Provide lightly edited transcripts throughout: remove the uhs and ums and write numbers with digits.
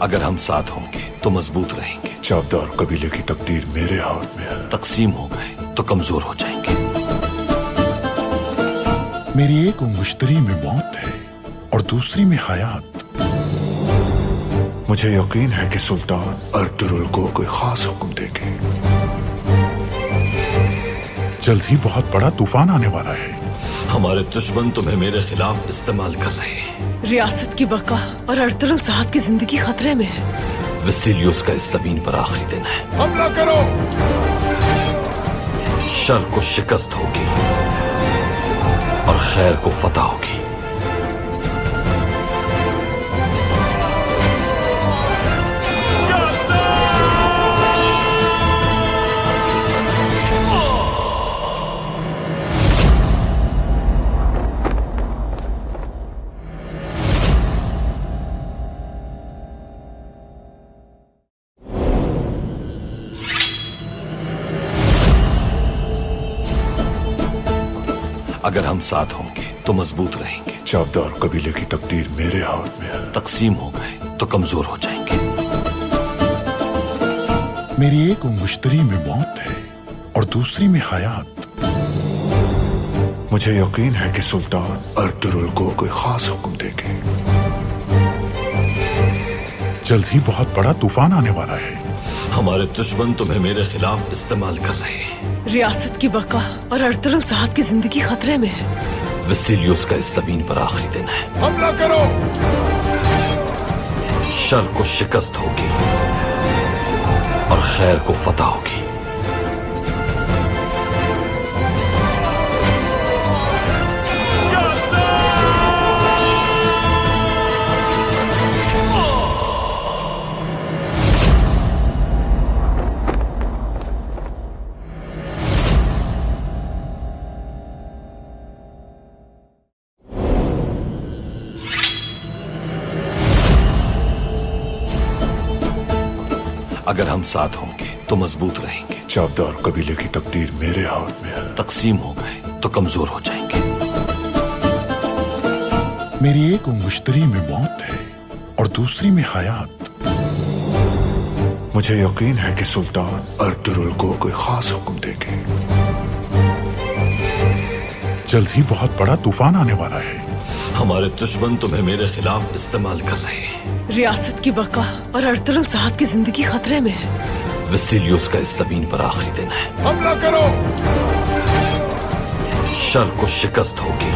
अगर हम साथ होंगे तो मजबूत रहेंगे। चावदार कबीले की तकदीर मेरे हाथ में है। तकसीम हो गए तो कमजोर हो जाएंगे। मेरी एक मुश्तरी में मौत है और दूसरी में हयात। मुझे यकीन है कि सुल्तान अर्तुगरुल को कोई खास हुक्म देंगे। जल्द ही बहुत बड़ा तूफान आने वाला है। हमारे दुश्मन तुम्हें मेरे खिलाफ इस्तेमाल कर रहे हैं। रियासत की बका और अर्तुगरुल साहब की जिंदगी खतरे में है। वसीलियोस का इस ज़मीन पर आखिरी दिन है। हमला करो। शर को शिकस्त होगी और खैर को फतह होगी। अगर हम साथ होंगे तो मजबूत रहेंगे। चावदार कबीले की तकदीर मेरे हाथ में है। तकसीम हो गए तो कमजोर हो जाएंगे। मेरी एक मुश्तरी में मौत है और दूसरी में हयात। मुझे यकीन है कि सुल्तान अर्तुगरुल को कोई खास हुक्म देंगे। जल्द ही बहुत बड़ा तूफान आने वाला है। हमारे दुश्मन तुम्हें मेरे खिलाफ इस्तेमाल कर रहे हैं। रियासत की बका और अर्तुगरुल साहब की जिंदगी खतरे में है। वसीलियोस का इस ज़मीन पर आखिरी दिन है। हमला करो। शर को शिकस्त होगी और खैर को फतह होगी। अगर हम साथ होंगे तो मजबूत रहेंगे। चावदार कबीले की तकदीर मेरे हाथ में है। तकसीम हो गए तो कमजोर हो जाएंगे। मेरी एक मुश्तरी में मौत है और दूसरी में हयात। मुझे यकीन है कि सुल्तान अर्तुगरुल को कोई खास हुक्म देंगे। जल्द ही बहुत बड़ा तूफान आने वाला है। हमारे दुश्मन तुम्हें मेरे खिलाफ इस्तेमाल कर रहे हैं। रियासत की बका और अर्तुगरुल साहब की जिंदगी खतरे में है। वसीलियोस का इस ज़मीन पर आखिरी दिन है। हमला करो। शर को शिकस्त होगी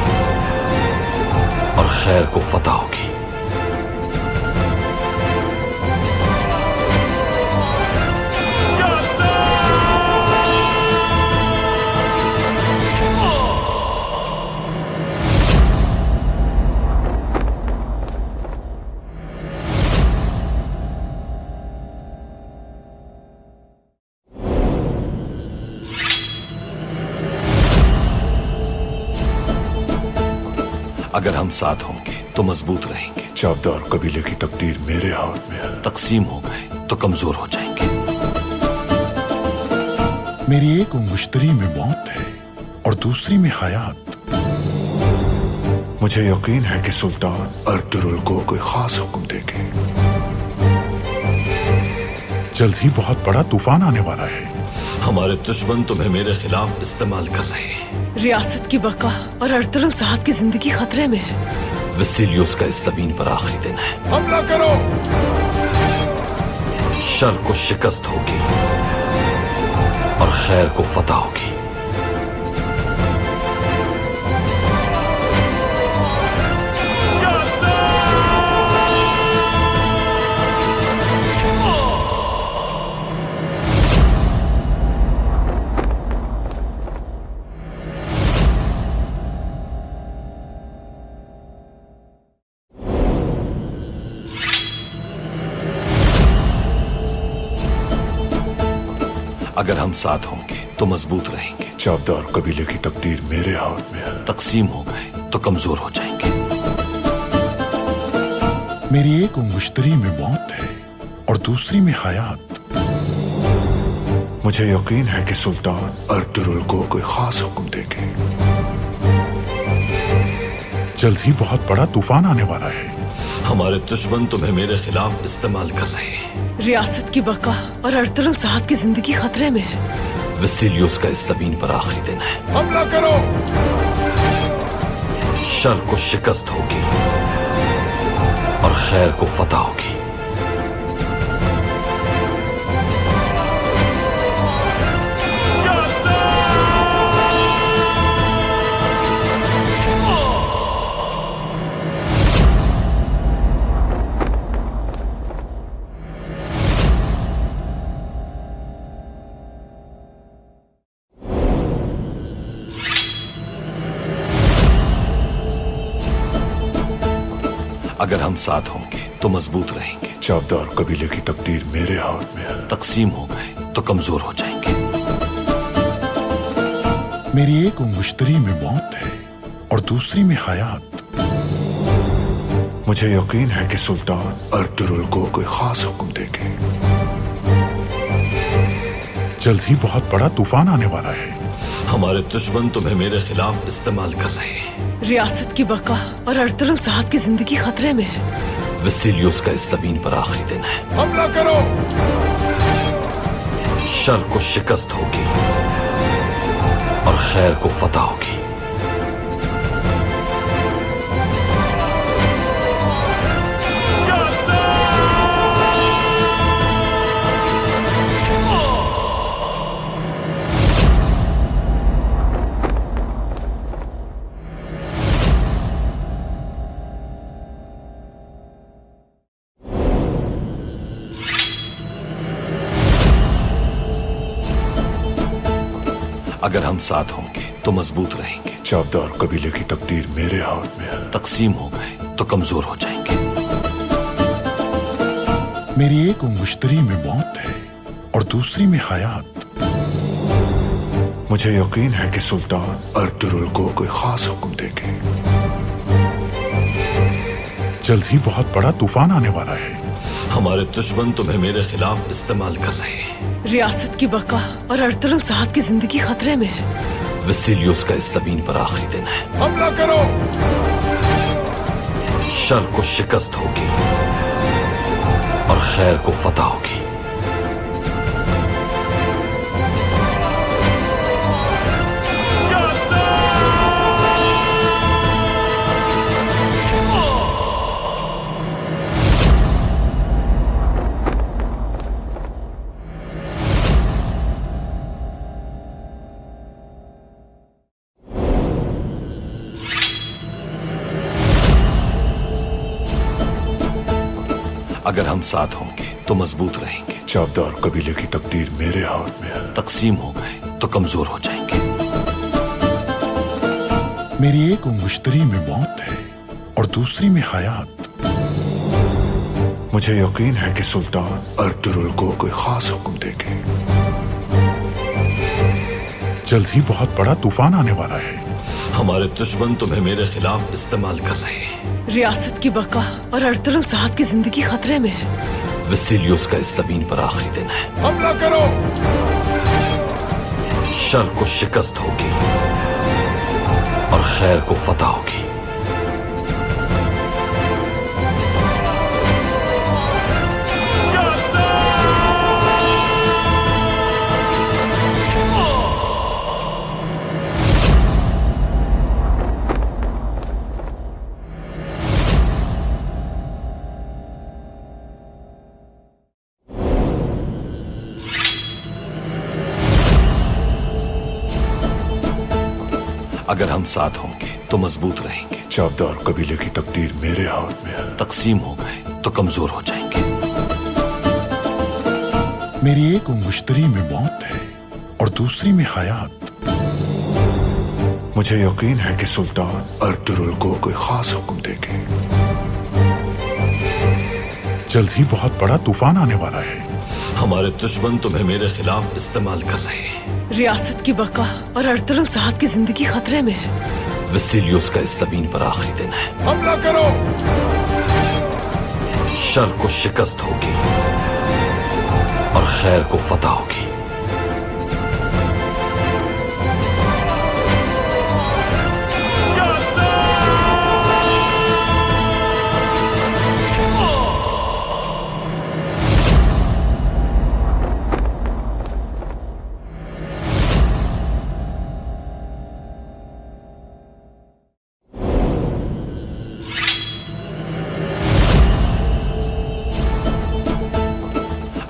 और खैर को फतह होगी। अगर हम साथ होंगे तो मजबूत रहेंगे। चावदार कबीले की तकदीर मेरे हाथ में है। तकसीम हो गए तो कमजोर हो जाएंगे। मेरी एक मुश्तरी में मौत है और दूसरी में हयात। मुझे यकीन है कि सुल्तान अर्तुगरुल को कोई खास हुक्म देंगे। जल्द ही बहुत बड़ा तूफान आने वाला है। हमारे दुश्मन तुम्हें मेरे खिलाफ इस्तेमाल कर रहे हैं। रियासत की बका और अर्तुगरुल साहब की जिंदगी खतरे में है। वसीलियोस का इस ज़मीन पर आखिरी दिन है। हमला करो। शर को शिकस्त होगी और खैर को फतह होगी। अगर हम साथ होंगे तो मजबूत रहेंगे। चावदार कबीले की तकदीर मेरे हाथ में है। तकसीम हो गए तो कमजोर हो जाएंगे। मेरी एक मुश्तरी में मौत है और दूसरी में हयात। मुझे यकीन है कि सुल्तान अर्तुगरुल को कोई खास हुक्म देंगे। जल्द ही बहुत बड़ा तूफान आने वाला है। हमारे दुश्मन तुम्हें मेरे खिलाफ इस्तेमाल कर रहे हैं। रियासत की बका और अर्तुगरुल साहब की जिंदगी खतरे में है। वसीलियोस का इस ज़मीन पर आखिरी दिन है। हमला करो। शर को शिकस्त होगी और खैर को फतह होगी। अगर हम साथ होंगे तो मजबूत रहेंगे। चावदार कबीले की तकदीर मेरे हाथ में है। तकसीम हो गए तो कमजोर हो जाएंगे। मेरी एक मुश्तरी में मौत है और दूसरी में हयात। मुझे यकीन है कि सुल्तान अर्तुगरुल को कोई खास हुक्म देंगे। जल्द ही बहुत बड़ा तूफान आने वाला है। हमारे दुश्मन तुम्हें मेरे खिलाफ इस्तेमाल कर रहे हैं। रियासत की बका और अर्तुगरुल साहब की जिंदगी खतरे में है। वसीलियोस का इस ज़मीन पर आखिरी दिन है। हमला करो। शर को शिकस्त होगी और खैर को फतह होगी। अगर हम साथ होंगे तो मजबूत रहेंगे। चावदार कबीले की तकदीर मेरे हाथ में है। तकसीम हो गए तो कमजोर हो जाएंगे। मेरी एक मुश्तरी में मौत है और दूसरी में हयात। मुझे यकीन है कि सुल्तान अर्तुगरुल को कोई खास हुक्म देंगे। जल्द ही बहुत बड़ा तूफान आने वाला है। हमारे दुश्मन तुम्हें मेरे खिलाफ इस्तेमाल कर रहे हैं। रियासत की बका और अर्तुगरुल साहब की जिंदगी खतरे में है। वसीलियोस का इस ज़मीन पर आखिरी दिन है। हमला करो। शर को शिकस्त होगी और खैर को फतह होगी। अगर हम साथ होंगे तो मजबूत रहेंगे। चावदार कबीले की तकदीर मेरे हाथ में है। तकसीम हो गए तो कमजोर हो जाएंगे। मेरी एक मुश्तरी में मौत है और दूसरी में हयात। मुझे यकीन है कि सुल्तान अर्तुगरुल को कोई खास हुक्म देंगे। जल्द ही बहुत बड़ा तूफान आने वाला है। हमारे दुश्मन तुम्हें मेरे खिलाफ इस्तेमाल कर रहे हैं। रियासत की बका और अर्तुगरुल साहब की जिंदगी खतरे में है। वसीलियोस का इस ज़मीन पर आखिरी दिन है। हमला करो। शर को शिकस्त होगी और खैर को फतह होगी। अगर हम साथ होंगे तो मजबूत रहेंगे। चावदार कबीले की तकदीर मेरे हाथ में है। तकसीम हो गए तो कमजोर हो जाएंगे। मेरी एक मुश्तरी में मौत है और दूसरी में हयात। मुझे यकीन है कि सुल्तान अर्तुगरुल को कोई खास हुक्म देंगे। जल्द ही बहुत बड़ा तूफान आने वाला है। हमारे दुश्मन तुम्हें मेरे खिलाफ इस्तेमाल कर रहे हैं। रियासत की बका और अर्तुगरुल साहब की जिंदगी खतरे में है। वसीलियोस का इस ज़मीन पर आखिरी दिन है। हमला करो। शर को शिकस्त होगी और खैर को फतह होगी।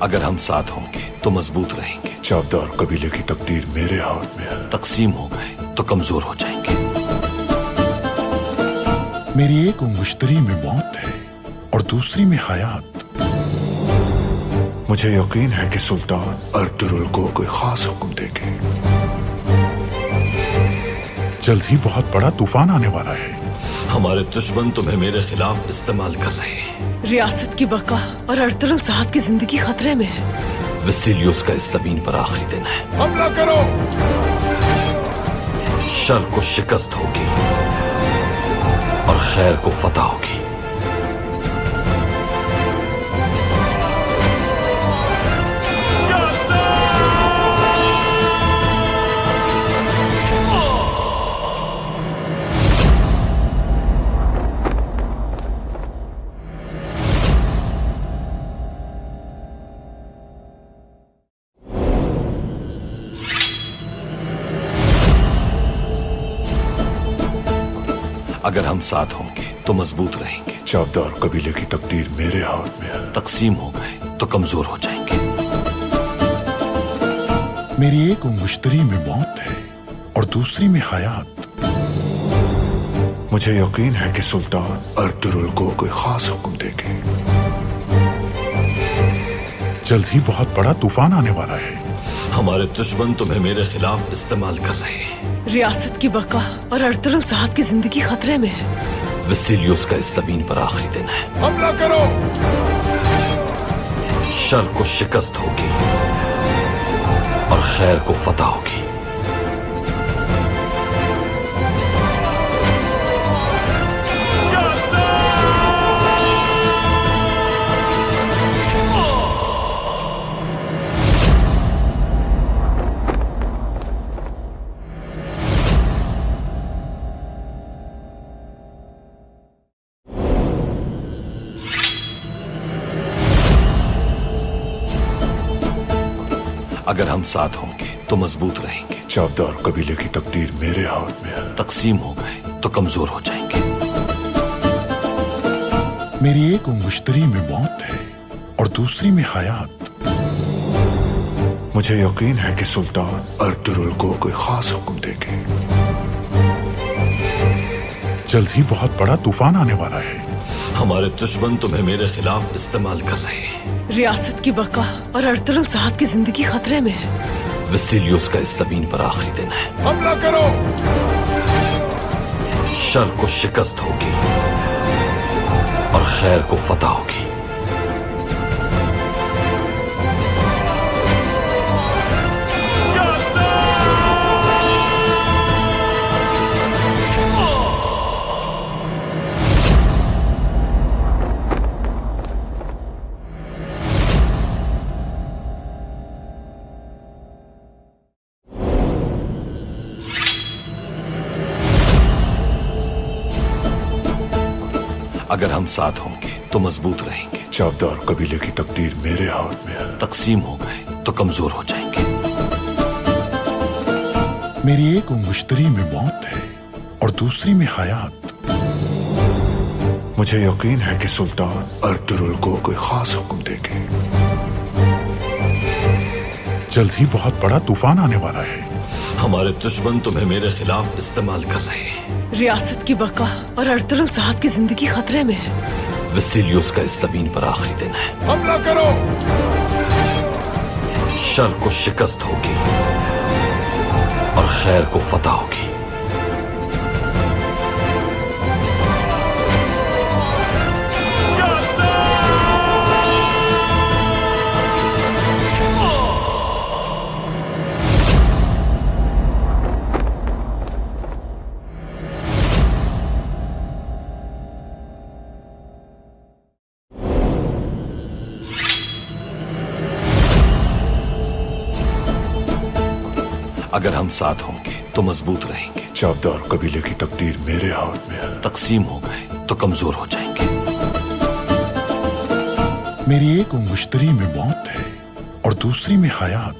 अगर हम साथ होंगे तो मजबूत रहेंगे। चावदार कबीले की तकदीर मेरे हाथ में है। तकसीम हो गए तो कमजोर हो जाएंगे। मेरी एक मुश्तरी में मौत है और दूसरी में हयात। मुझे यकीन है कि सुल्तान अर्तुरुल को कोई खास हुक्म देंगे। जल्द ही बहुत बड़ा तूफान आने वाला है। हमारे दुश्मन तुम्हें मेरे खिलाफ इस्तेमाल कर रहे हैं। रियासत की बका और अर्तुरुल साहब की जिंदगी खतरे में है। वसीलियोस का इस ज़मीन पर आखिरी दिन है। हमला करो। शर को शिकस्त होगी और खैर को फतह होगी। अगर हम साथ होंगे तो मजबूत रहेंगे। चावदार कबीले की तकदीर मेरे हाथ में है। तकसीम हो गए तो कमजोर हो जाएंगे। मेरी एक मुश्तरी में मौत है और दूसरी में हयात। मुझे यकीन है कि सुल्तान अर्तुरुल को कोई खास हुक्म देंगे। जल्द ही बहुत बड़ा तूफान आने वाला है। हमारे दुश्मन तुम्हें मेरे खिलाफ इस्तेमाल कर रहे हैं। रियासत की बका और अर्तुरुल साहब की जिंदगी खतरे में है। वसीलियोस का इस ज़मीन पर आखिरी दिन है। हमला करो। शर को शिकस्त होगी और खैर को फतह होगी। अगर हम साथ होंगे तो मजबूत रहेंगे। चावदार कबीले की तकदीर मेरे हाथ में है। तकसीम हो गए तो कमजोर हो जाएंगे। मेरी एक मुश्तरी में मौत है और दूसरी में हयात। मुझे यकीन है कि सुल्तान अर्तुरुल को कोई खास हुक्म देंगे। जल्द ही बहुत बड़ा तूफान आने वाला है। हमारे दुश्मन तुम्हें मेरे खिलाफ इस्तेमाल कर रहे हैं। रियासत की बका और अर्तुरुल साहब की जिंदगी खतरे में है। वसीलियोस का इस ज़मीन पर आखिरी दिन है। हमला करो। शर को शिकस्त होगी और खैर को फतह होगी। अगर हम साथ होंगे तो मजबूत रहेंगे। चावदार कबीले की तकदीर मेरे हाथ में है। तकसीम हो गए तो कमजोर हो जाएंगे। मेरी एक मुश्तरी में मौत है और दूसरी में हयात। मुझे यकीन है कि सुल्तान अर्तुरुल को कोई खास हुक्म देंगे। जल्द ही बहुत बड़ा तूफान आने वाला है। हमारे दुश्मन तुम्हें मेरे खिलाफ इस्तेमाल कर रहे हैं। रियासत की बका और अर्तुरुल साहब की जिंदगी खतरे में है। वसीलियोस का इस ज़मीन पर आखिरी दिन है। हमला करो। शर को शिकस्त होगी और खैर को फतह होगी। अगर हम साथ होंगे तो मजबूत रहेंगे। चावदार कबीले की तकदीर मेरे हाथ में है। तकसीम हो गए तो कमजोर हो जाएंगे। मेरी एक मुश्तरी में मौत है और दूसरी में हयात।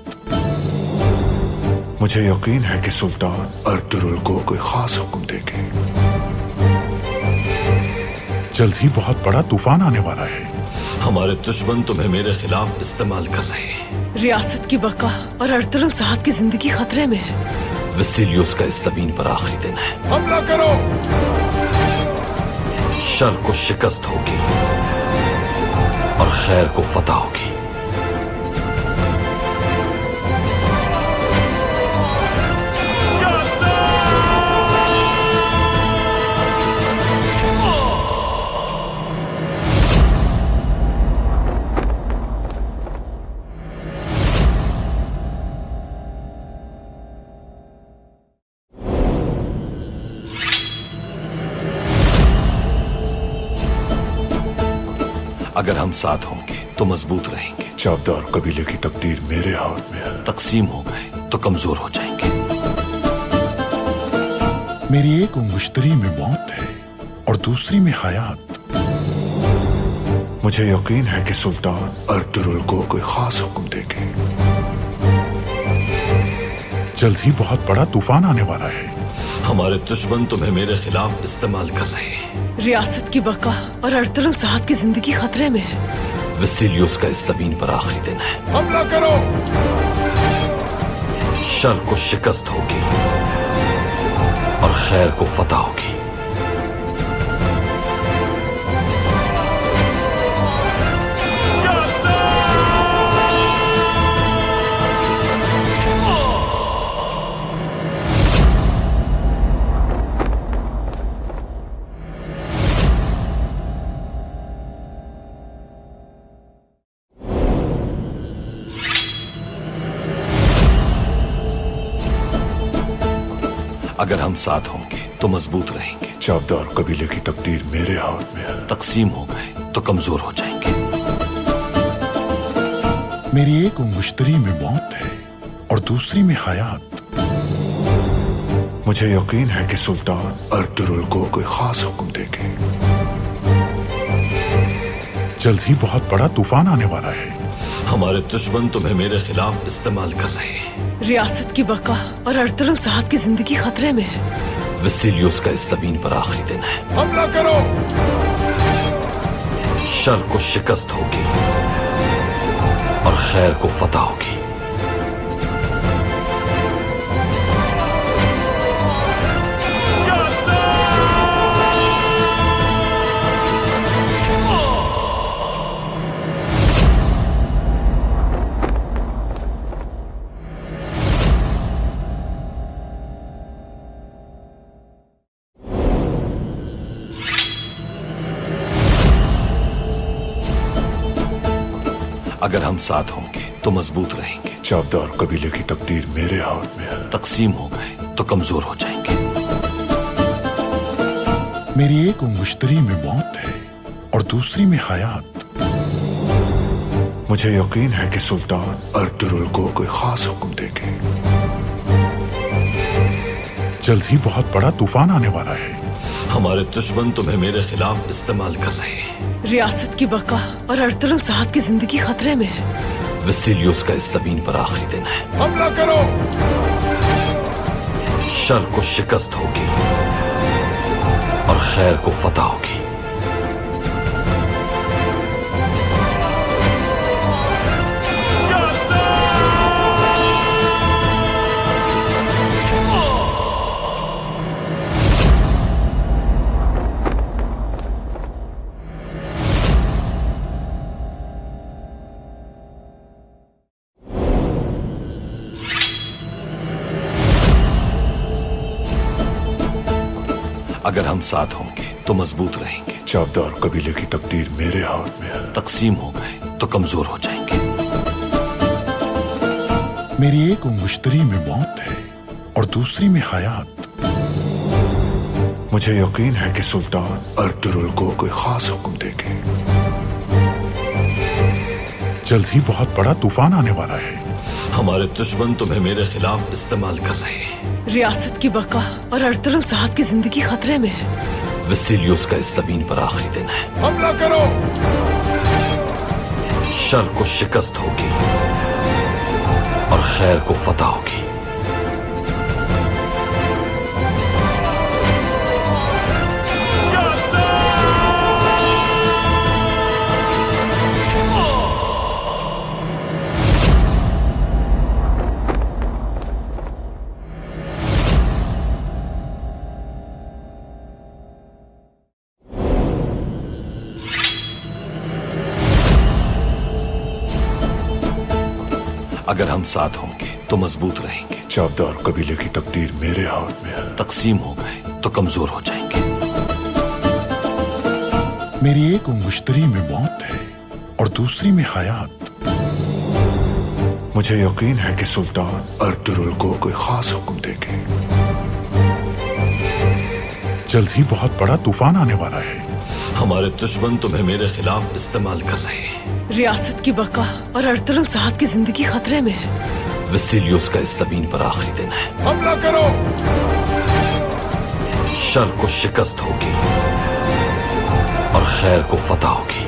मुझे यकीन है कि सुल्तान अर्तुरुल को कोई खास हुक्म देंगे। जल्द ही बहुत बड़ा तूफान आने वाला है। हमारे दुश्मन तुम्हें मेरे खिलाफ इस्तेमाल कर रहे हैं। रियासत की बका और अर्तुगरुल साहब की जिंदगी खतरे में है। वसीलियोस का इस जमीन पर आखिरी दिन है। हमला करो। शर को शिकस्त होगी और खैर को फतह होगी। अगर हम साथ होंगे तो मजबूत रहेंगे। चावदार कबीले की तकदीर मेरे हाथ में है। तकसीम हो गए तो कमजोर हो जाएंगे। मेरी एक मुश्तरी में मौत है और दूसरी में हयात। मुझे यकीन है कि सुल्तान अर्तुगरुल को कोई खास हुक्म देंगे। जल्द ही बहुत बड़ा तूफान आने वाला है। हमारे दुश्मन तुम्हें मेरे खिलाफ इस्तेमाल कर रहे हैं। रियासत की बका और अर्तुगरुल साहब की जिंदगी खतरे में है। वसीलियोस का इस जमीन पर आखिरी दिन है। हमला करो। शर को शिकस्त होगी और खैर को फतह होगी। अगर हम साथ होंगे तो मजबूत रहेंगे। चावदार कबीले की तकदीर मेरे हाथ में है। तकसीम हो गए तो कमजोर हो जाएंगे। मेरी एक मुश्तरी में मौत है और दूसरी में हयात। मुझे यकीन है कि सुल्तान अर्तुगरुल को कोई खास हुक्म देंगे। जल्द ही बहुत बड़ा तूफान आने वाला है। हमारे दुश्मन तुम्हें मेरे खिलाफ इस्तेमाल कर रहे हैं। रियासत की बका और अर्तुगरुल साहब की जिंदगी खतरे में है। वसीलियोस का इस जमीन पर आखिरी दिन है। हमला करो। शर को शिकस्त होगी और खैर को फतह होगी। अगर हम साथ होंगे तो मजबूत रहेंगे। चावदार कबीले की तकदीर मेरे हाथ में है। तकसीम हो गए तो कमजोर हो जाएंगे। मेरी एक मुश्तरी में मौत है और दूसरी में हयात। मुझे यकीन है कि सुल्तान अर्तुगरुल को कोई खास हुक्म देंगे। जल्द ही बहुत बड़ा तूफान आने वाला है। हमारे दुश्मन तुम्हें मेरे खिलाफ इस्तेमाल कर रहे हैं। रियासत की बका और अर्तुगरुल साहब की जिंदगी खतरे में है। वसीलियोस का इस जमीन पर आखिरी दिन है। हमला करो। शर को शिकस्त होगी और खैर को फतह होगी। अगर हम साथ होंगे तो मजबूत रहेंगे। चावदार कबीले की तकदीर मेरे हाथ में है। तकसीम हो गए तो कमजोर हो जाएंगे। मेरी एक मुश्तरी में मौत है और दूसरी में हयात। मुझे यकीन है कि सुल्तान अर्तुगरुल को कोई खास हुक्म देंगे। जल्द ही बहुत बड़ा तूफान आने वाला है। हमारे दुश्मन तुम्हें मेरे खिलाफ इस्तेमाल कर रहे हैं। रियासत की बका और अर्तुगरुल साहब की जिंदगी खतरे में है। वसीलियोस का इस जमीन पर आखिरी दिन है। हमला करो। शर को शिकस्त होगी और खैर को फतह होगी। अगर हम साथ होंगे तो मजबूत रहेंगे। चावदार कबीले की तकदीर मेरे हाथ में है। तकसीम हो गए तो कमजोर हो जाएंगे। मेरी एक मुश्तरी में मौत है और दूसरी में हयात। मुझे यकीन है कि सुल्तान अर्तुरुल को कोई खास हुक्म देंगे। जल्द ही बहुत बड़ा तूफान आने वाला है। हमारे दुश्मन तुम्हें मेरे खिलाफ इस्तेमाल कर रहे हैं। रियासत की बका और अर्तुरुल साहब की जिंदगी खतरे में है। वसीलियोस का इस जमीन पर आखिरी दिन है। हमला करो। शर को शिकस्त होगी और खैर को फतह होगी।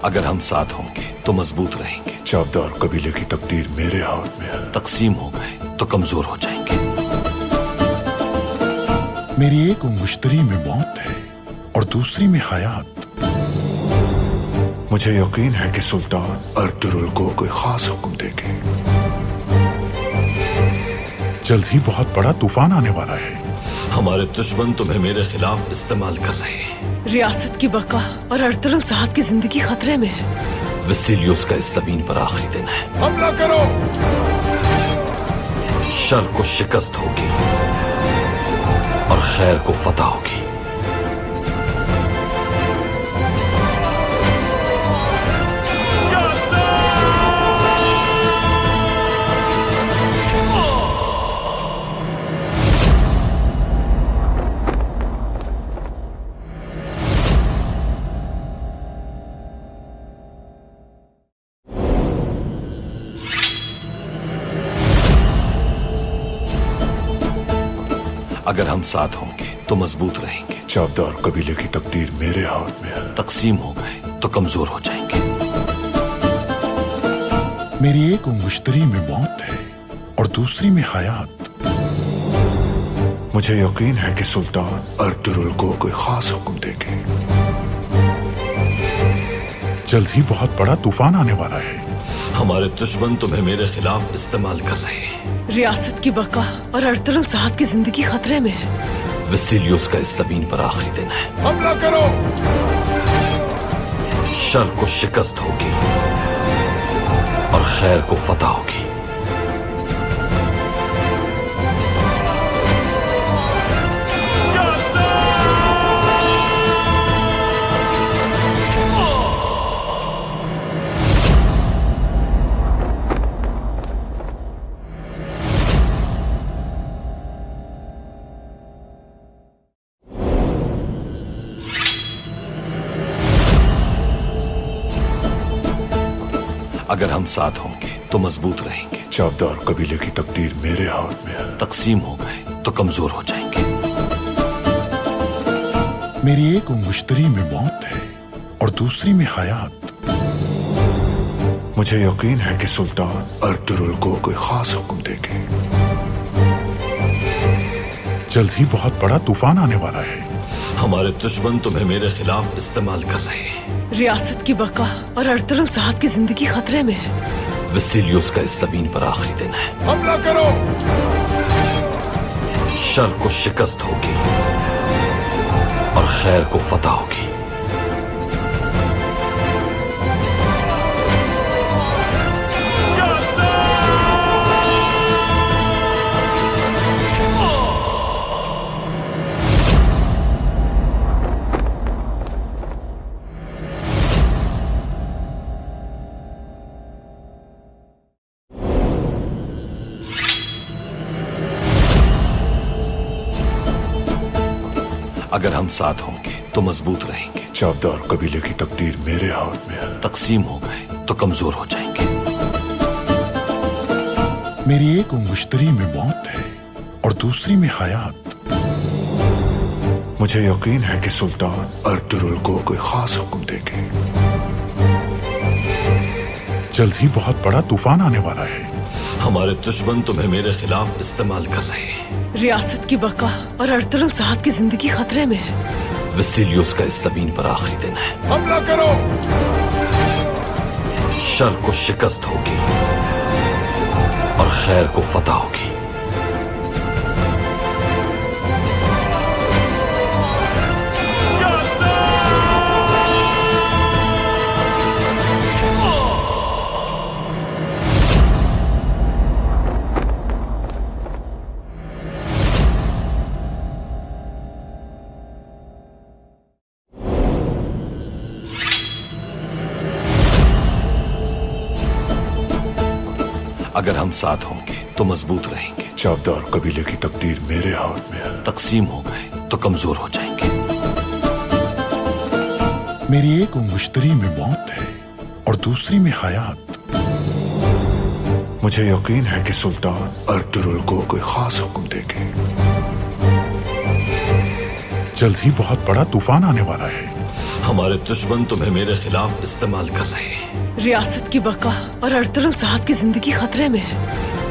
अगर हम साथ होंगे तो मजबूत रहेंगे। चावदार कबीले की तकदीर मेरे हाथ में है। तकसीम हो गए तो कमजोर हो जाएंगे। मेरी एक मुश्तरी में मौत है और दूसरी में हयात। मुझे यकीन है कि सुल्तान अर्तुरुल को कोई खास हुक्म देंगे। जल्द ही बहुत बड़ा तूफान आने वाला है। हमारे दुश्मन तुम्हें मेरे खिलाफ इस्तेमाल कर रहे हैं। रियासत की बका और अर्तुरुल साहब की जिंदगी खतरे में है। वसीलियोस का इस जमीन पर आखिरी दिन है। हमला करो। शर को शिकस्त होगी और खैर को फतह होगी। अगर हम साथ होंगे तो मजबूत रहेंगे। चावदार कबीले की तकदीर मेरे हाथ में है। तकसीम हो गए तो कमजोर हो जाएंगे। मेरी एक मुश्तरी में मौत है और दूसरी में हयात। मुझे यकीन है कि सुल्तान अर्तुरुल को कोई खास हुक्म देंगे। जल्द ही बहुत बड़ा तूफान आने वाला है। हमारे दुश्मन तुम्हें मेरे खिलाफ इस्तेमाल कर रहे हैं। रियासत की बका और अर्तुरुल साहब की जिंदगी खतरे में है। वसीलियोस का इस जमीन पर आखिरी दिन है। हमला करो। शर को शिकस्त होगी और खैर को फतह होगी। अगर हम साथ होंगे तो मजबूत रहेंगे। चावदार कबीले की तकदीर मेरे हाथ में है। तकसीम हो गए तो कमजोर हो जाएंगे। मेरी एक मुश्तरी में मौत है और दूसरी में हयात। मुझे यकीन है कि सुल्तान अर्तुरुल को कोई खास हुक्म देंगे। जल्द ही बहुत बड़ा तूफान आने वाला है। हमारे दुश्मन तुम्हें मेरे खिलाफ इस्तेमाल कर रहे हैं। रियासत की बका और अर्तुरुल साहब की जिंदगी खतरे में है। वसीलियोस का इस जमीन पर आखिरी दिन है। हमला करो। शर को शिकस्त होगी और खैर को फतह होगी। अगर हम साथ होंगे तो मजबूत रहेंगे। चावदार कबीले की तकदीर मेरे हाथ में है। तकसीम हो गए तो कमजोर हो जाएंगे। मेरी एक मुश्तरी में मौत है और दूसरी में हयात। मुझे यकीन है कि सुल्तान अर्तुरुल को कोई खास हुक्म देंगे। जल्द ही बहुत बड़ा तूफान आने वाला है। हमारे दुश्मन तुम्हें मेरे खिलाफ इस्तेमाल कर रहे हैं। रियासत की बका और अर्तुगरुल साहब की जिंदगी खतरे में है। वसीलियोस का इस जमीन पर आखिरी दिन है। हमला करो। शर को शिकस्त होगी और खैर को फतह होगी। अगर हम साथ होंगे तो मजबूत रहेंगे। चावदार कबीले की तकदीर मेरे हाथ में है। तकसीम हो गए तो कमजोर हो जाएंगे। मेरी एक मुश्तरी में मौत है और दूसरी में हयात। मुझे यकीन है कि सुल्तान अर्तुगरुल को कोई खास हुक्म देंगे। जल्द ही बहुत बड़ा तूफान आने वाला है। हमारे दुश्मन तुम्हें मेरे खिलाफ इस्तेमाल कर रहे हैं। रियासत की बका और अर्तुगरुल साहब की जिंदगी खतरे में है।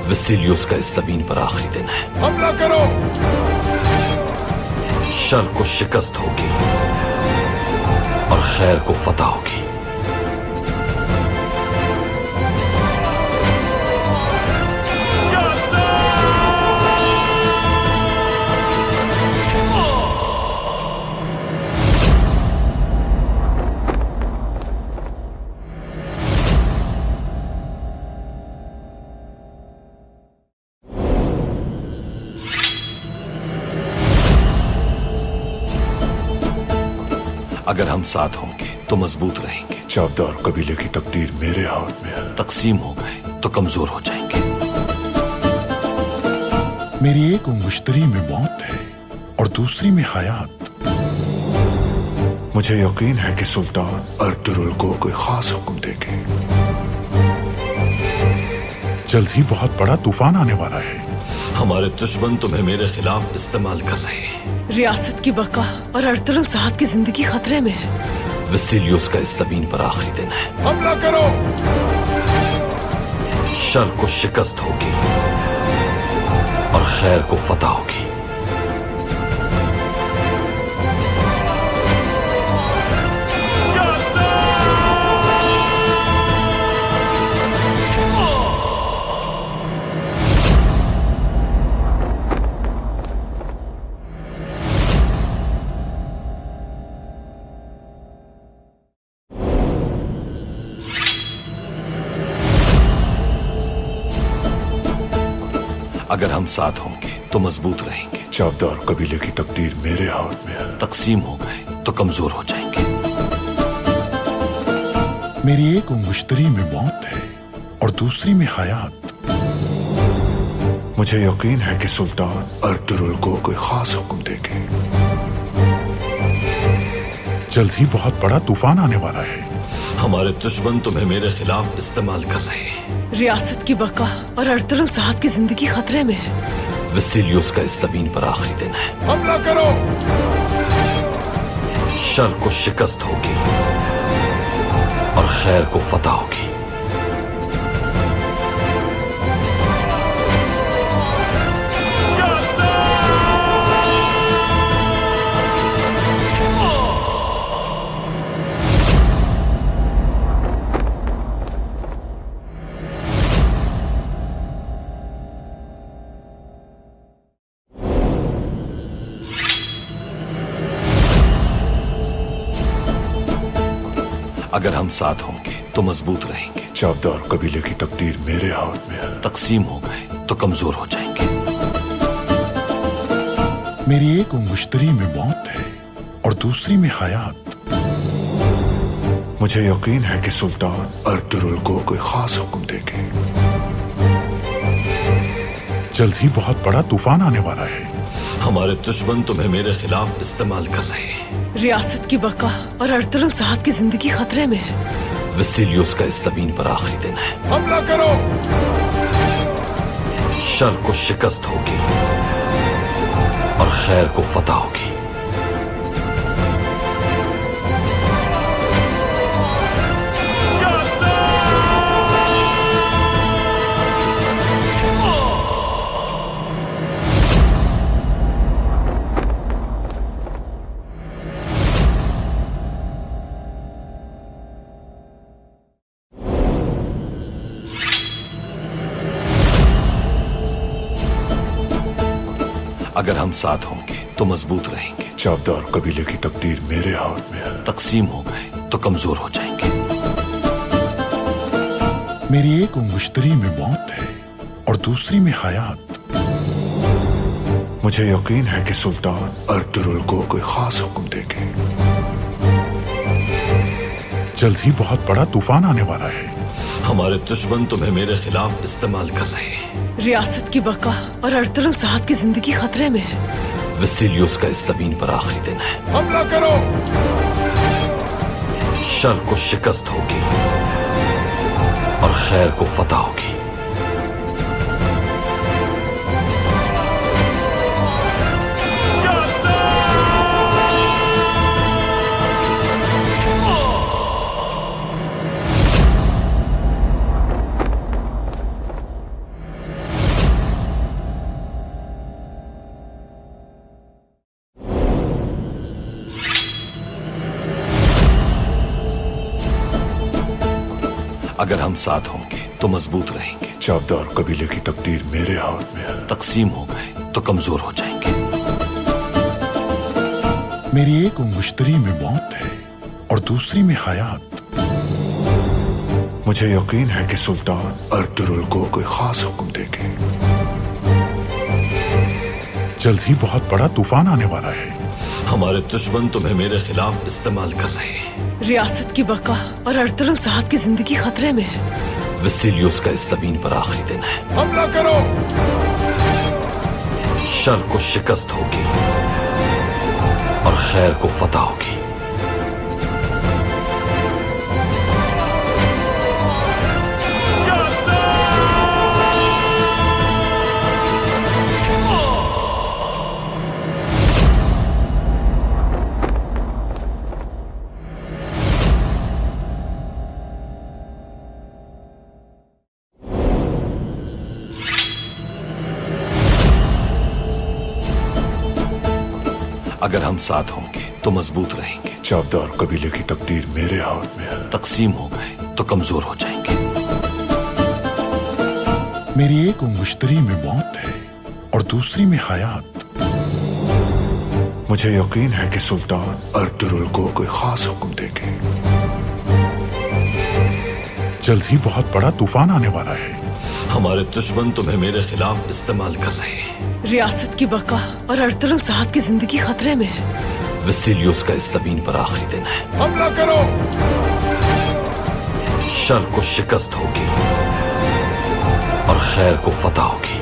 वसीलियोस का इस जमीन पर आखिरी दिन है। हमला करो। शर को शिकस्त होगी और खैर को फतह होगी। अगर हम साथ होंगे तो मजबूत रहेंगे। चावदार कबीले की तकदीर मेरे हाथ में है। तकसीम हो गए तो कमजोर हो जाएंगे। मेरी एक मुश्तरी में मौत है और दूसरी में हयात। मुझे यकीन है कि सुल्तान अर्तुगरुल को कोई खास हुक्म देंगे। जल्द ही बहुत बड़ा तूफान आने वाला है। हमारे दुश्मन तुम्हें मेरे खिलाफ इस्तेमाल कर रहे हैं। रियासत की बका और अर्तुगरुल साहब की जिंदगी खतरे में है। वसीलियोस का इस जमीन पर आखिरी दिन है। हमला करो। शर को शिकस्त होगी और खैर को फतह होगी। अगर हम साथ होंगे तो मजबूत रहेंगे। चावदार कबीले की तकदीर मेरे हाथ में है। तकसीम हो गए तो कमजोर हो जाएंगे। मेरी एक मुश्तरी में मौत है और दूसरी में हयात। मुझे यकीन है कि सुल्तान अर्तुगरुल को कोई खास हुक्म देंगे। जल्द ही बहुत बड़ा तूफान आने वाला है। हमारे दुश्मन तुम्हें मेरे खिलाफ इस्तेमाल कर रहे हैं। रियासत की बका और अर्तुगरुल साहब की जिंदगी खतरे में है। वसीलियोस का इस जमीन पर आखिरी दिन है। हमला करो। शर को शिकस्त होगी और खैर को फतह होगी। अगर हम साथ होंगे तो मजबूत रहेंगे। चावदार कबीले की तकदीर मेरे हाथ में है। तकसीम हो गए तो कमजोर हो जाएंगे। मेरी एक मुश्तरी में मौत है और दूसरी में हयात। मुझे यकीन है कि सुल्तान अर्तुगरुल को कोई खास हुक्म देंगे। जल्द ही बहुत बड़ा तूफान आने वाला है। हमारे दुश्मन तुम्हें मेरे खिलाफ इस्तेमाल कर रहे हैं। रियासत की बका और अर्तुगरुल साहब की जिंदगी खतरे में है। वसीलियोस का इस जमीन पर आखिरी दिन है। हमला करो। शर को शिकस्त होगी और खैर को फतह होगी। अगर हम साथ होंगे तो मजबूत रहेंगे। चावदार कबीले की तकदीर मेरे हाथ में है। तकसीम हो गए तो कमजोर हो जाएंगे। मेरी एक उंगुश्तरी में मौत है और दूसरी में हयात। मुझे यकीन है कि सुल्तान अर्तुरुल को कोई खास हुक्म देंगे। जल्द ही बहुत बड़ा तूफान आने वाला है। हमारे दुश्मन तुम्हें मेरे खिलाफ इस्तेमाल कर रहे हैं। रियासत की बका और अर्तुरुल साहब की जिंदगी खतरे में है। वसीलियोस का इस जमीन पर आखिरी दिन है। हमला करो। शर को शिकस्त होगी और खैर को फतह होगी। अगर हम साथ होंगे तो मजबूत रहेंगे। चावदार कबीले की तकदीर मेरे हाथ में है। तकसीम हो गए तो कमजोर हो जाएंगे। मेरी एक उंगुश्तरी में मौत है और दूसरी में हयात। मुझे यकीन है कि सुल्तान अर्तुरुल को कोई खास हुक्म देंगे। जल्द ही बहुत बड़ा तूफान आने वाला है। हमारे दुश्मन तुम्हें मेरे खिलाफ इस्तेमाल कर रहे हैं। रियासत की बका और अर्तुरुल साहब की जिंदगी खतरे में है। वसीलियोस का इस जमीन पर आखिरी दिन है। हमला करो। शर को शिकस्त होगी और खैर को फतह होगी। अगर हम साथ होंगे तो मजबूत रहेंगे। चावदार कबीले की तकदीर मेरे हाथ में है। तकसीम हो गए तो कमजोर हो जाएंगे। मेरी एक उंगुश्तरी में मौत है और दूसरी में हयात। मुझे यकीन है कि सुल्तान अर्तुरुल को कोई खास हुक्म देंगे। जल्द ही बहुत बड़ा तूफान आने वाला है। हमारे दुश्मन तुम्हें मेरे खिलाफ इस्तेमाल कर रहे हैं। रियासत की बका और अर्तुरुल साहब की जिंदगी खतरे में है। वसीलियोस का इस जमीन पर आखिरी दिन है। हमला करो। शर को शिकस्त होगी और खैर को फतह होगी।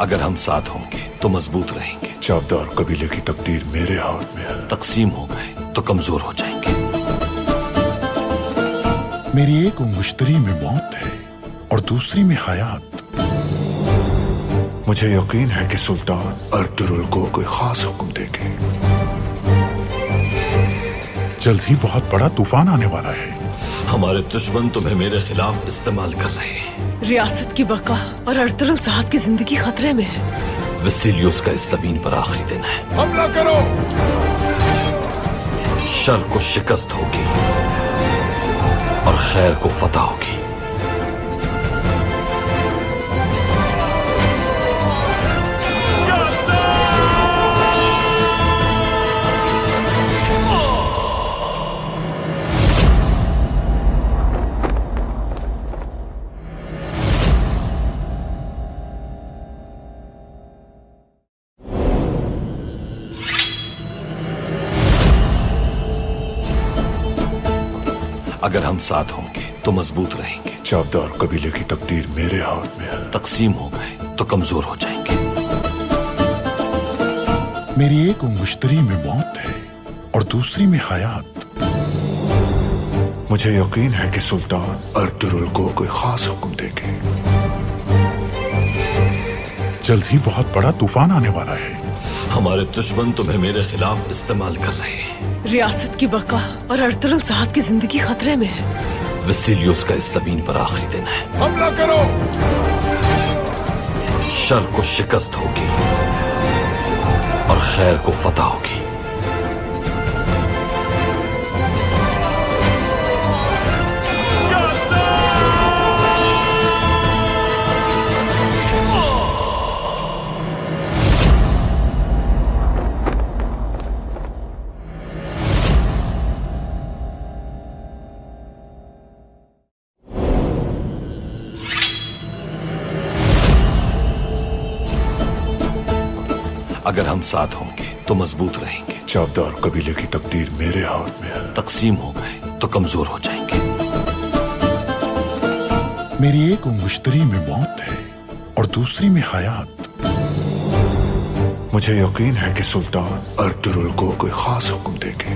अगर हम साथ होंगे तो मजबूत रहेंगे। चावदार कबीले की तकदीर मेरे हाथ में है। तकसीम हो गए तो कमजोर हो जाएंगे। मेरी एक उंगुश्तरी में मौत है और दूसरी में हयात। मुझे यकीन है कि सुल्तान अर्तुरुल को कोई खास हुक्म देंगे। जल्द ही बहुत बड़ा तूफान आने वाला है। हमारे दुश्मन तुम्हें मेरे खिलाफ इस्तेमाल कर रहे हैं। रियासत की बका और अर्तुरुल साहब की जिंदगी खतरे में है। वसीलियोस का इस जमीन पर आखिरी दिन है। हमला करो। शर को शिकस्त होगी और खैर को फतह होगी। अगर हम साथ होंगे तो मजबूत रहेंगे। चावदार कबीले की तकदीर मेरे हाथ में है। तकसीम हो गए तो कमजोर हो जाएंगे। मेरी एक उंगुश्तरी में मौत है और दूसरी में हयात। मुझे यकीन है कि सुल्तान अर्तुरुल को कोई खास हुक्म देंगे। जल्द ही बहुत बड़ा तूफान आने वाला है। हमारे दुश्मन तुम्हें मेरे खिलाफ इस्तेमाल कर रहे हैं। रियासत की बका और अर्तुगरुल साहब की जिंदगी खतरे में है। वसीलियोस का इस ज़मीन पर आखिरी दिन है। हमला करो। शर को शिकस्त होगी और खैर को फतह होगी। अगर हम साथ होंगे तो मजबूत रहेंगे। चावदार कबीले की तकदीर मेरे हाथ में है। तकसीम हो गए तो कमजोर हो जाएंगे। मेरी एक मुश्तरी में मौत है और दूसरी में हयात। मुझे यकीन है कि सुल्तान अर्तुगरुल को कोई खास हुक्म देंगे।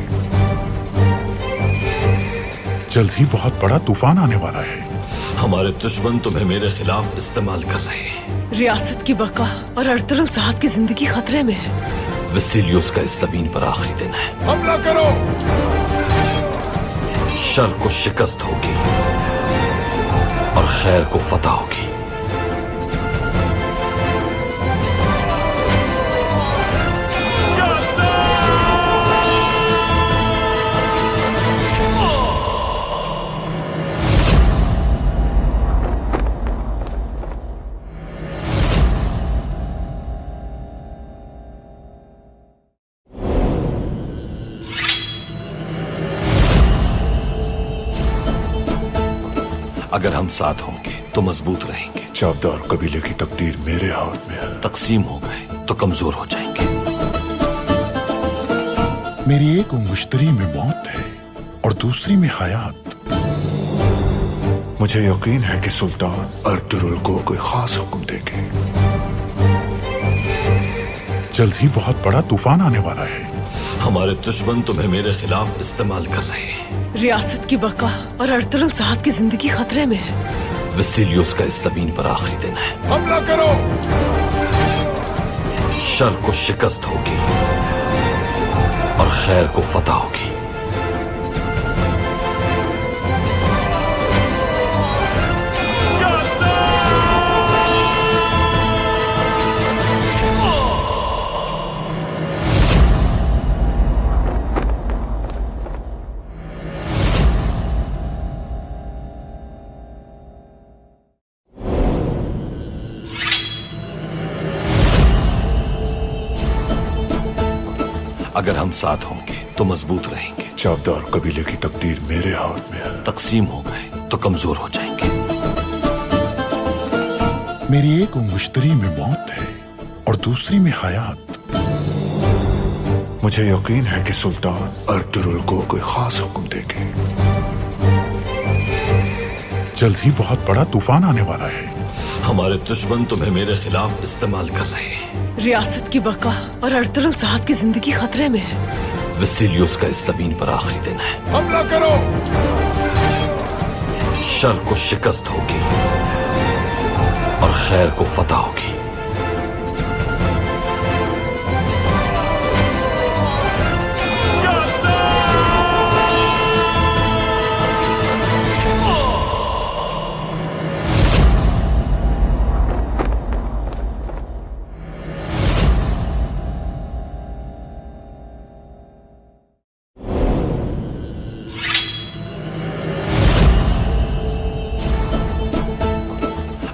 जल्द ही बहुत बड़ा तूफान आने वाला है। हमारे दुश्मन तुम्हें मेरे खिलाफ इस्तेमाल कर रहे हैं। रियासत की बका और अर्तुगरुल साहब की जिंदगी खतरे में है। वसीलियोस का इस ज़मीन पर आखिरी दिन है। हमला करो। शर को शिकस्त होगी और खैर को फतह होगी। अगर हम साथ होंगे तो मजबूत रहेंगे। चावदार कबीले की तकदीर मेरे हाथ में है। तकसीम हो गए तो कमजोर हो जाएंगे। मेरी एक मुश्तरी में मौत है और दूसरी में हयात। मुझे यकीन है कि सुल्तान अर्तुगरुल को कोई खास हुक्म देंगे। जल्द ही बहुत बड़ा तूफान आने वाला है। हमारे दुश्मन तुम्हें मेरे खिलाफ इस्तेमाल कर रहे हैं। रियासत की बका और अर्तुगरुल साहब की जिंदगी खतरे में है। वसीलियोस का इस ज़मीन पर आखिरी दिन है। हमला करो। शर को शिकस्त होगी और खैर को फतह होगी। अगर हम साथ होंगे तो मजबूत रहेंगे। चावदार कबीले की तकदीर मेरे हाथ में है। तकसीम हो गए तो कमजोर हो जाएंगे। मेरी एक मुश्तरी में मौत है और दूसरी में हयात। मुझे यकीन है कि सुल्तान अर्तुगरुल को कोई खास हुक्म देंगे। जल्द ही बहुत बड़ा तूफान आने वाला है। हमारे दुश्मन तुम्हें मेरे खिलाफ इस्तेमाल कर रहे हैं। रियासत की बका और अर्तुगरुल साहब की जिंदगी खतरे में है। वसीलियोस का इस ज़मीन पर आखिरी दिन है। हमला करो। शर को शिकस्त होगी और खैर को फतह होगी।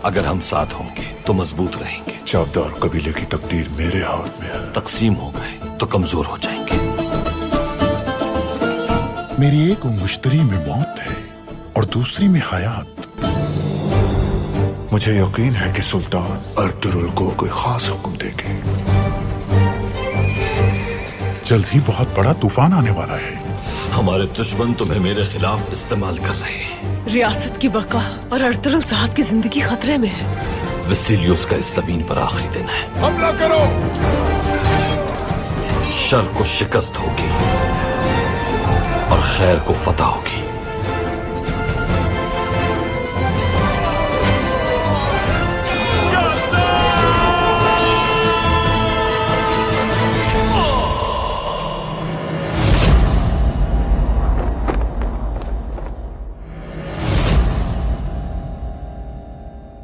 अगर हम साथ होंगे तो मजबूत रहेंगे। चावदार कबीले की तकदीर मेरे हाथ में है। तकसीम हो गए तो कमजोर हो जाएंगे। मेरी एक मुश्तरी में मौत है और दूसरी में हयात। मुझे यकीन है कि सुल्तान अर्तुगरुल को कोई खास हुक्म देंगे। जल्द ही बहुत बड़ा तूफान आने वाला है। हमारे दुश्मन तुम्हें मेरे खिलाफ इस्तेमाल कर रहे हैं। रियासत की बका और अर्तुगरुल साहब की जिंदगी खतरे में है। वसीलियोस का इस ज़मीन पर आखिरी दिन है। हमला करो। शर को शिकस्त होगी और खैर को फतह होगी।